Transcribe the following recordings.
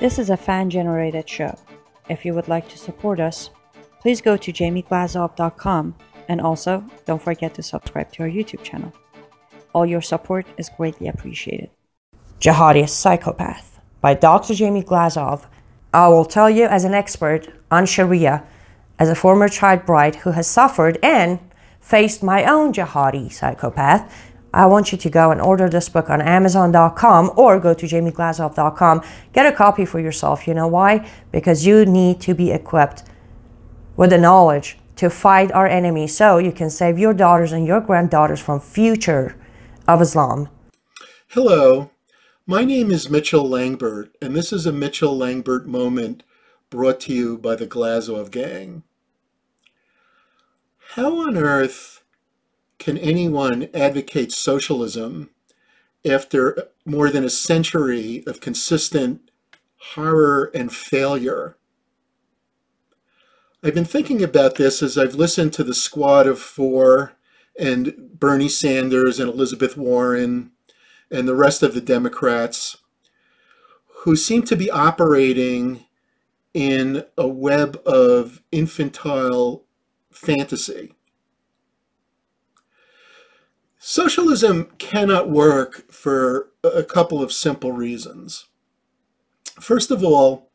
This is a fan-generated show. If you would like to support us, please go to jamieglazov.com, and also don't forget to subscribe to our YouTube channel. All your support is greatly appreciated. Jihadist Psychopath by Dr. Jamie Glazov. I will tell you as an expert on Sharia, as a former child bride who has suffered and faced my own jihadi psychopath, I want you to go and order this book on Amazon.com or go to jamieglazov.com. Get a copy for yourself. You know why? Because you need to be equipped with the knowledge to fight our enemies so you can save your daughters and your granddaughters from future of Islam. Hello, my name is Mitchell Langbert, and this is a Mitchell Langbert moment brought to you by the Glazov Gang. How on earth can anyone advocate socialism after more than a century of consistent horror and failure? I've been thinking about this as I've listened to the Squad of Four and Bernie Sanders and Elizabeth Warren and the rest of the Democrats, who seem to be operating in a web of infantile fantasy. Socialism cannot work for a couple of simple reasons. First of all,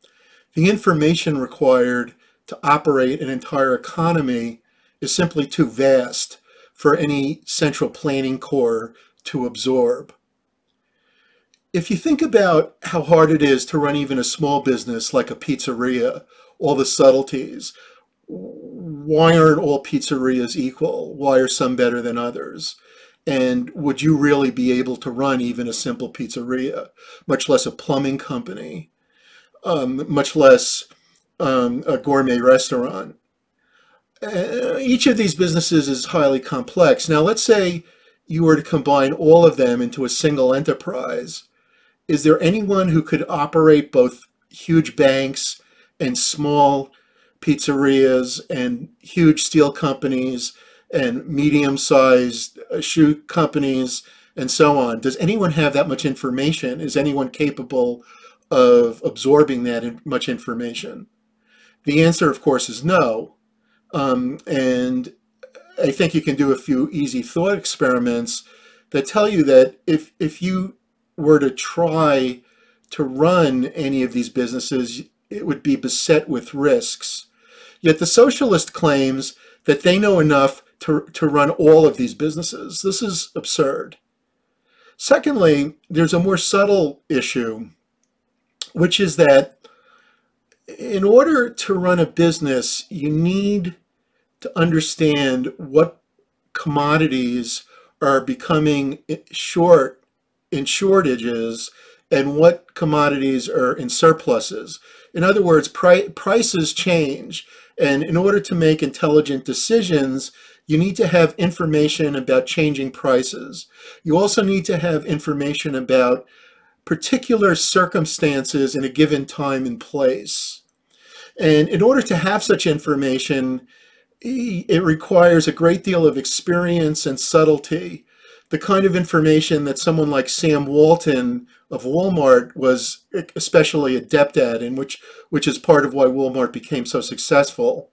the information required to operate an entire economy is simply too vast for any central planning core to absorb. If you think about how hard it is to run even a small business like a pizzeria, all the subtleties, why aren't all pizzerias equal? Why are some better than others? And would you really be able to run even a simple pizzeria, much less a plumbing company, much less a gourmet restaurant? Each of these businesses is highly complex. Now, let's say you were to combine all of them into a single enterprise. Is there anyone who could operate both huge banks and small pizzerias and huge steel companies and medium-sized shoe companies and so on? Does anyone have that much information? Is anyone capable of absorbing that much information? The answer, of course, is no. And I think you can do a few easy thought experiments that tell you that if you were to try to run any of these businesses, it would be beset with risks. Yet the socialist claims that they know enough to run all of these businesses. This is absurd. Secondly, there's a more subtle issue, which is that in order to run a business, you need to understand what commodities are becoming in shortages and what commodities are in surpluses. In other words, prices change. And in order to make intelligent decisions, you need to have information about changing prices. You also need to have information about particular circumstances in a given time and place. And in order to have such information, it requires a great deal of experience and subtlety, the kind of information that someone like Sam Walton of Walmart was especially adept at, and which is part of why Walmart became so successful.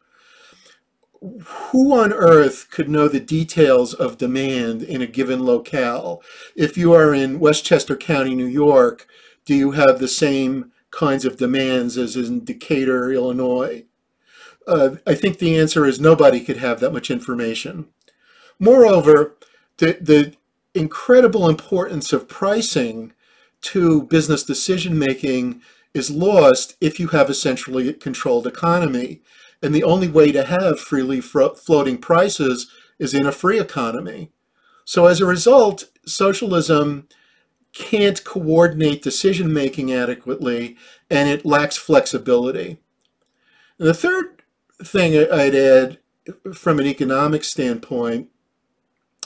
Who on earth could know the details of demand in a given locale? If you are in Westchester County, New York, do you have the same kinds of demands as in Decatur, Illinois? I think the answer is nobody could have that much information. Moreover, the incredible importance of pricing to business decision-making is lost if you have a centrally controlled economy. And the only way to have freely floating prices is in a free economy. So as a result, socialism can't coordinate decision-making adequately, and it lacks flexibility. And the third thing I'd add from an economic standpoint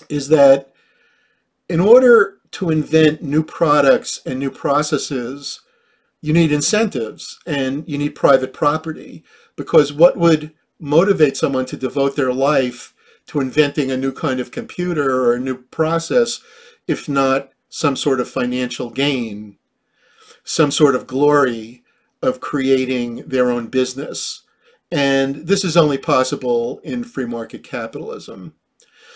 is that in order to invent new products and new processes, you need incentives and you need private property, because what would motivate someone to devote their life to inventing a new kind of computer or a new process if not some sort of financial gain, some sort of glory, of creating their own business. And this is only possible in free market capitalism.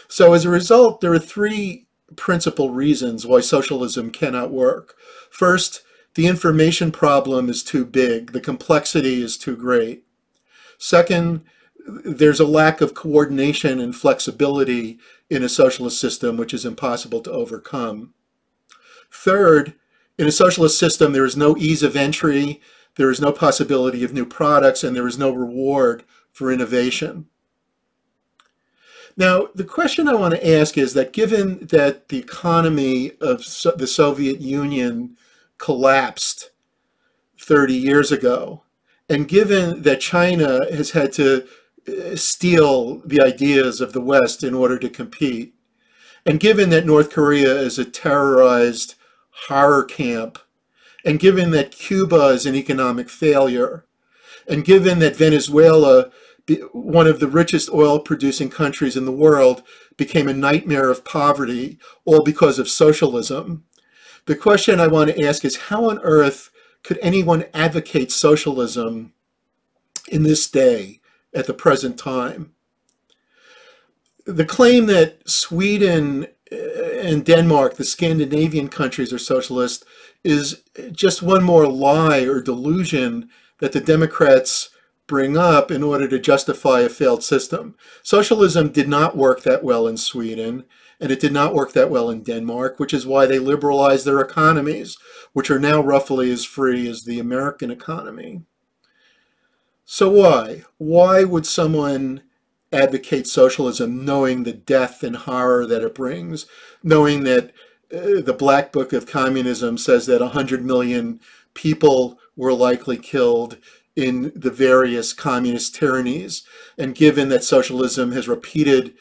So as a result, there are three principal reasons why socialism cannot work. First, the information problem is too big. The complexity is too great. Second, there's a lack of coordination and flexibility in a socialist system, which is impossible to overcome. Third, in a socialist system, there is no ease of entry, there is no possibility of new products, and there is no reward for innovation. Now, the question I want to ask is that given that the economy of the Soviet Union collapsed 30 years ago, and given that China has had to steal the ideas of the West in order to compete, and given that North Korea is a terrorized horror camp, and given that Cuba is an economic failure, and given that Venezuela, one of the richest oil-producing countries in the world, became a nightmare of poverty, all because of socialism, the question I want to ask is, how on earth could anyone advocate socialism in this day, at the present time? The claim that Sweden and Denmark, the Scandinavian countries, are socialist is just one more lie or delusion that the Democrats bring up in order to justify a failed system. Socialism did not work that well in Sweden, and it did not work that well in Denmark, which is why they liberalized their economies, which are now roughly as free as the American economy. So why? Why would someone advocate socialism knowing the death and horror that it brings, knowing that the Black Book of Communism says that 100 million people were likely killed in the various communist tyrannies, and given that socialism has repeatedly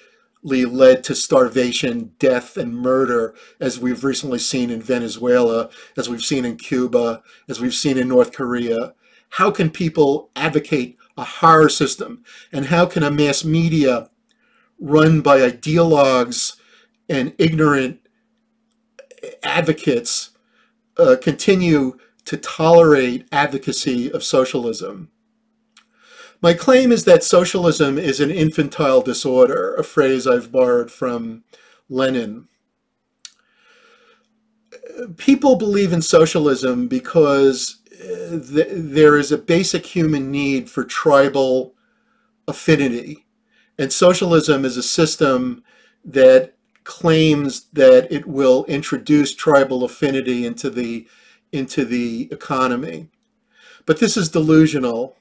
led to starvation, death, and murder, as we've recently seen in Venezuela, as we've seen in Cuba, as we've seen in North Korea? How can people advocate a horror system? And how can a mass media run by ideologues and ignorant advocates continue to tolerate advocacy of socialism? My claim is that socialism is an infantile disorder, a phrase I've borrowed from Lenin. People believe in socialism because there is a basic human need for tribal affinity. And socialism is a system that claims that it will introduce tribal affinity into the economy. But this is delusional.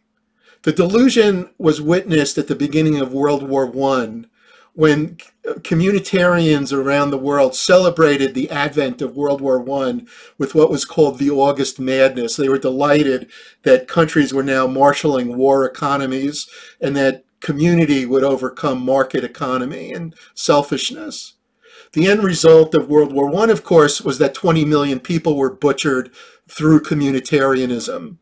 The delusion was witnessed at the beginning of World War I, when communitarians around the world celebrated the advent of World War I with what was called the August Madness. They were delighted that countries were now marshaling war economies and that community would overcome market economy and selfishness. The end result of World War I, of course, was that 20 million people were butchered through communitarianism.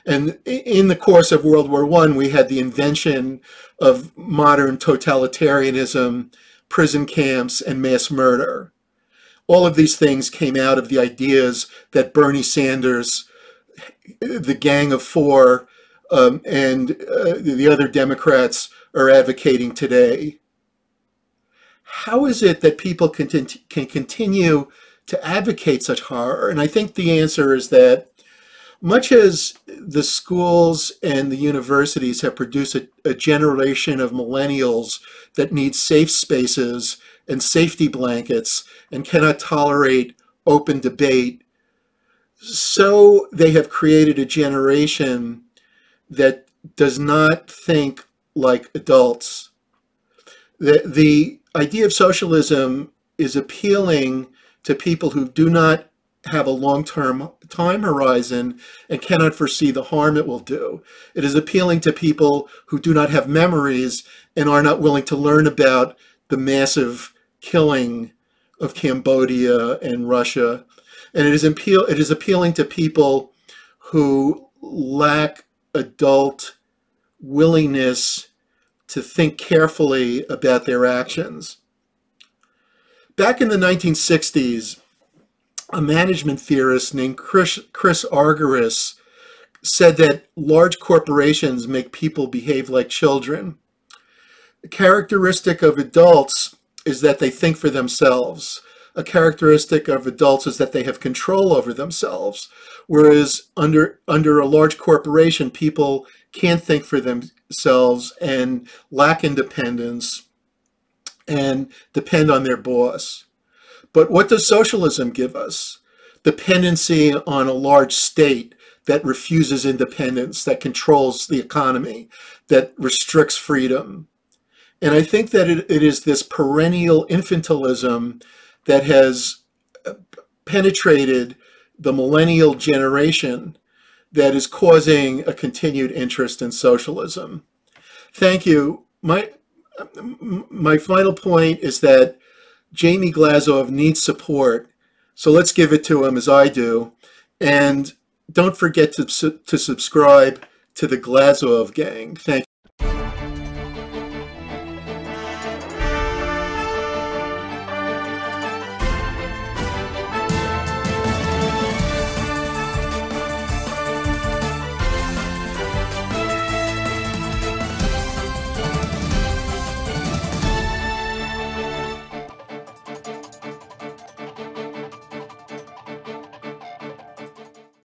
And in the course of World War I, we had the invention of modern totalitarianism, prison camps, and mass murder. All of these things came out of the ideas that Bernie Sanders, the Gang of Four, and the other Democrats are advocating today. How is it that people can continue to advocate such horror? And I think the answer is that much as the schools and the universities have produced a generation of millennials that need safe spaces and safety blankets and cannot tolerate open debate, so they have created a generation that does not think like adults. The idea of socialism is appealing to people who do not have a long-term time horizon and cannot foresee the harm it will do. It is appealing to people who do not have memories and are not willing to learn about the massive killing of Cambodia and Russia. And it is appealing to people who lack adult willingness to think carefully about their actions. Back in the 1960s, a management theorist named Chris Argyris said that large corporations make people behave like children. A characteristic of adults is that they think for themselves. A characteristic of adults is that they have control over themselves. Whereas under a large corporation, people can't think for themselves and lack independence and depend on their boss. But what does socialism give us? Dependency on a large state that refuses independence, that controls the economy, that restricts freedom. And I think that it is this perennial infantilism that has penetrated the millennial generation that is causing a continued interest in socialism. Thank you. My final point is that Jamie Glazov needs support, so let's give it to him as I do. And don't forget to subscribe to the Glazov Gang. Thank you.